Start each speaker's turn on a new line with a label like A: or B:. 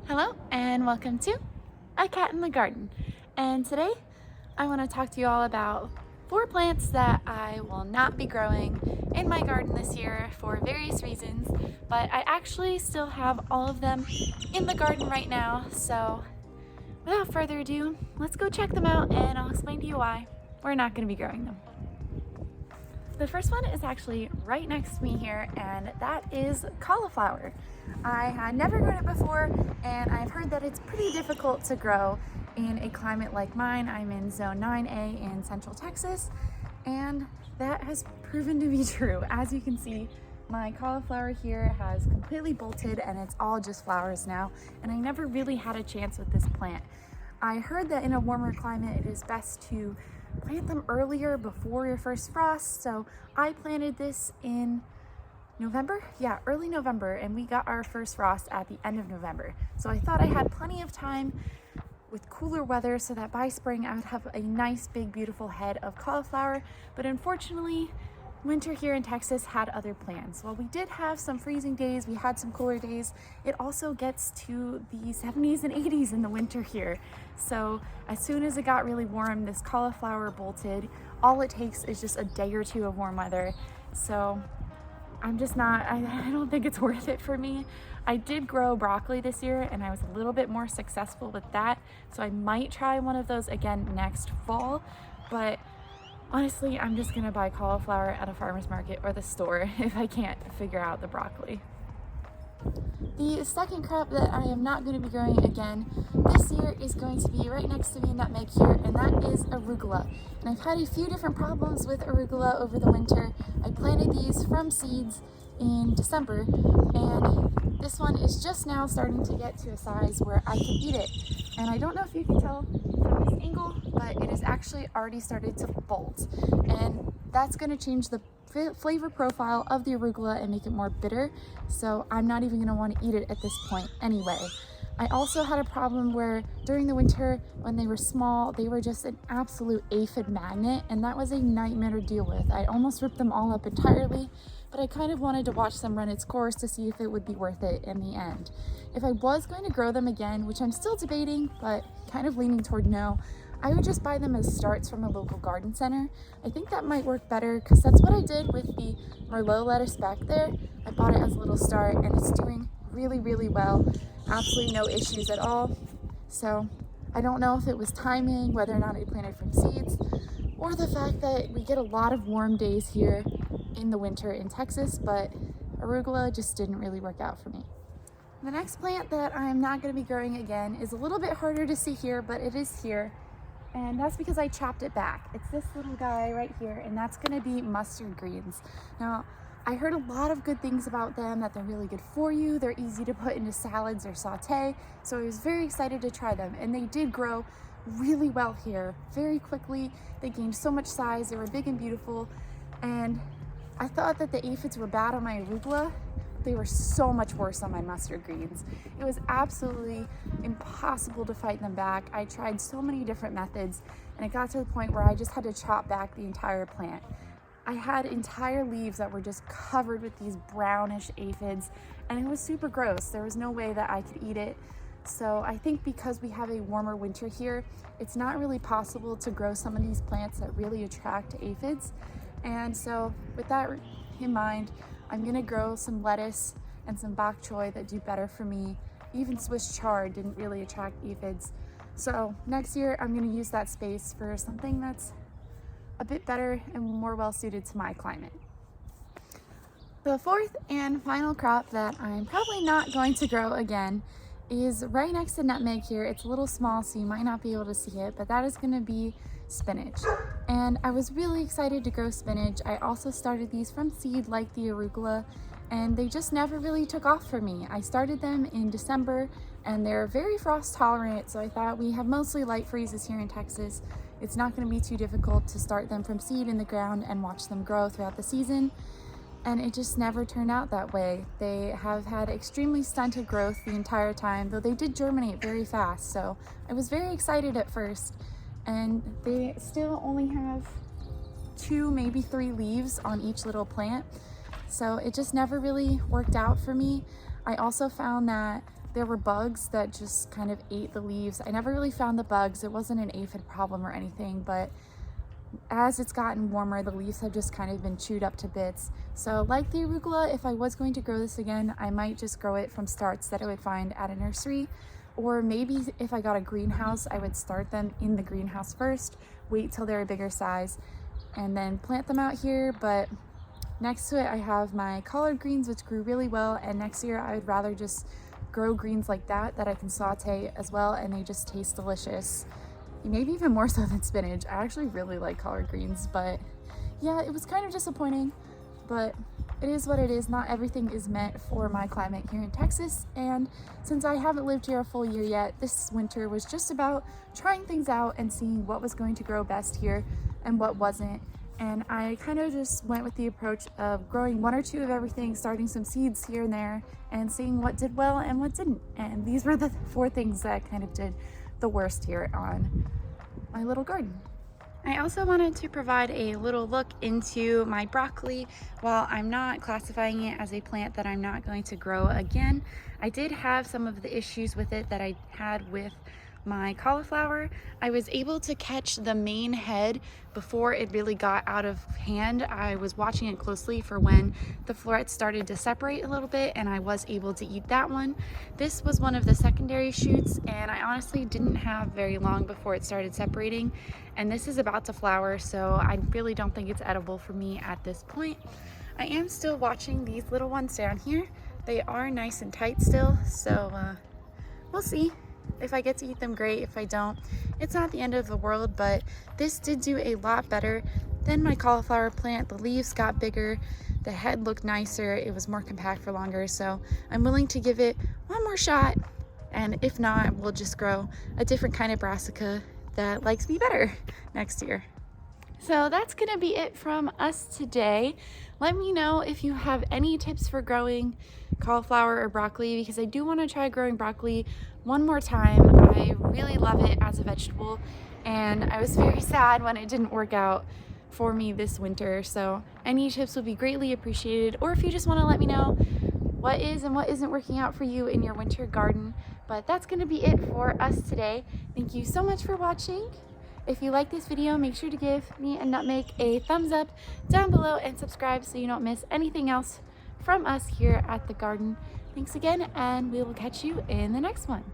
A: Hello and welcome to A Cat in the Garden. And today I want to talk to you all about 4 plants that I will not be growing in my garden this year for various reasons, but I actually still have all of them in the garden right now. So without further ado, let's go check them out and I'll explain to you why we're not going to be growing them. The first one is actually right next to me here, and that is cauliflower. I had never grown it before, and I've heard that it's pretty difficult to grow in a climate like mine. I'm in Zone 9A in Central Texas, and that has proven to be true. As you can see, my cauliflower here has completely bolted and it's all just flowers now, and I never really had a chance with this plant. I heard that in a warmer climate, it is best to plant them earlier before your first frost. So I planted this in November, early November, and we got our first frost at the end of November. So I thought I had plenty of time with cooler weather so that by spring I would have a nice big beautiful head of cauliflower. But unfortunately, winter here in Texas had other plans. While we did have some freezing days, we had some cooler days, it also gets to the 70s and 80s in the winter here. So as soon as it got really warm, this cauliflower bolted. All it takes is just a day or two of warm weather. So I'm just not, I don't think it's worth it for me. I did grow broccoli this year and I was a little bit more successful with that. So I might try one of those again next fall, but honestly, I'm just gonna buy cauliflower at a farmer's market or the store if I can't figure out the broccoli. The second crop that I am not going to be growing again this year is going to be right next to me, nutmeg here, and that is arugula. And I've had a few different problems with arugula over the winter. I planted these from seeds in December, and this one is just now starting to get to a size where I can eat it. And I don't know if you can tell from this angle, but it has actually already started to bolt. And that's going to change the flavor profile of the arugula and make it more bitter. So I'm not even going to want to eat it at this point anyway. I also had a problem where during the winter when they were small, they were just an absolute aphid magnet, and that was a nightmare to deal with. I almost ripped them all up entirely, but I kind of wanted to watch them run its course to see if it would be worth it in the end. If I was going to grow them again, which I'm still debating, but kind of leaning toward no, I would just buy them as starts from a local garden center. I think that might work better because that's what I did with the Merlot lettuce back there. I bought it as a little start and it's doing really, really well. Absolutely no issues at all. So I don't know if it was timing, whether or not I planted from seeds, or the fact that we get a lot of warm days here in the winter in Texas, but arugula just didn't really work out for me. The next plant that I'm not going to be growing again is a little bit harder to see here, but it is here. And that's because I chopped it back. It's this little guy right here, and that's gonna be mustard greens. Now, I heard a lot of good things about them, that they're really good for you, they're easy to put into salads or saute, so I was very excited to try them, and they did grow really well here, very quickly. They gained so much size, they were big and beautiful, and I thought that the aphids were bad on my arugula. They were so much worse on my mustard greens. It was absolutely impossible to fight them back. I tried so many different methods, and it got to the point where I just had to chop back the entire plant. I had entire leaves that were just covered with these brownish aphids, and it was super gross. There was no way that I could eat it. So I think because we have a warmer winter here, it's not really possible to grow some of these plants that really attract aphids. And so with that in mind, I'm gonna grow some lettuce and some bok choy that do better for me. Even Swiss chard didn't really attract aphids. So next year I'm gonna use that space for something that's a bit better and more well suited to my climate. The fourth and final crop that I'm probably not going to grow again is right next to nutmeg here. It's a little small, so you might not be able to see it, but that is gonna be spinach. And I was really excited to grow spinach. I also started these from seed like the arugula, and they just never really took off for me. I started them in December and they're very frost tolerant, so I thought we have mostly light freezes here in Texas. It's not going to be too difficult to start them from seed in the ground and watch them grow throughout the season. And it just never turned out that way. They have had extremely stunted growth the entire time, though they did germinate very fast. So I was very excited at first, and they still only have 2, maybe 3 leaves on each little plant. So it just never really worked out for me. I also found that there were bugs that just kind of ate the leaves. I never really found the bugs. It wasn't an aphid problem or anything, but as it's gotten warmer, the leaves have just kind of been chewed up to bits. So like the arugula, if I was going to grow this again, I might just grow it from starts that I would find at a nursery. Or maybe if I got a greenhouse, I would start them in the greenhouse first, wait till they're a bigger size, and then plant them out here. But next to it, I have my collard greens, which grew really well. And next year, I would rather just grow greens like that I can saute as well, and they just taste delicious. Maybe even more so than spinach. I actually really like collard greens, but yeah, it was kind of disappointing, but it is what it is. Not everything is meant for my climate here in Texas, and since I haven't lived here a full year yet, this winter was just about trying things out and seeing what was going to grow best here and what wasn't. And I kind of just went with the approach of growing one or two of everything, starting some seeds here and there, and seeing what did well and what didn't. And these were the 4 things that kind of did the worst here on my little garden. I also wanted to provide a little look into my broccoli. While I'm not classifying it as a plant that I'm not going to grow again, I did have some of the issues with it that I had with my cauliflower. I was able to catch the main head before it really got out of hand. I was watching it closely for when the florets started to separate a little bit, and I was able to eat that one. This was one of the secondary shoots, and I honestly didn't have very long before it started separating, and this is about to flower, so I really don't think it's edible for me at this point. I am still watching these little ones down here. They are nice and tight still, so we'll see. If I get to eat them, great. If I don't, it's not the end of the world, but this did do a lot better than my cauliflower plant. The leaves got bigger, the head looked nicer, it was more compact for longer, so I'm willing to give it one more shot, and if not, we'll just grow a different kind of brassica that likes me better next year. So that's gonna be it from us today. Let me know if you have any tips for growing cauliflower or broccoli, because I do want to try growing broccoli one more time. I really love it as a vegetable, and I was very sad when it didn't work out for me this winter. So any tips would be greatly appreciated, or if you just want to let me know what is and what isn't working out for you in your winter garden. But that's going to be it for us today. Thank you so much for watching. If you like this video, make sure to give me and Nutmeg a thumbs up down below and subscribe so you don't miss anything else from us here at the garden. Thanks again, and we will catch you in the next one.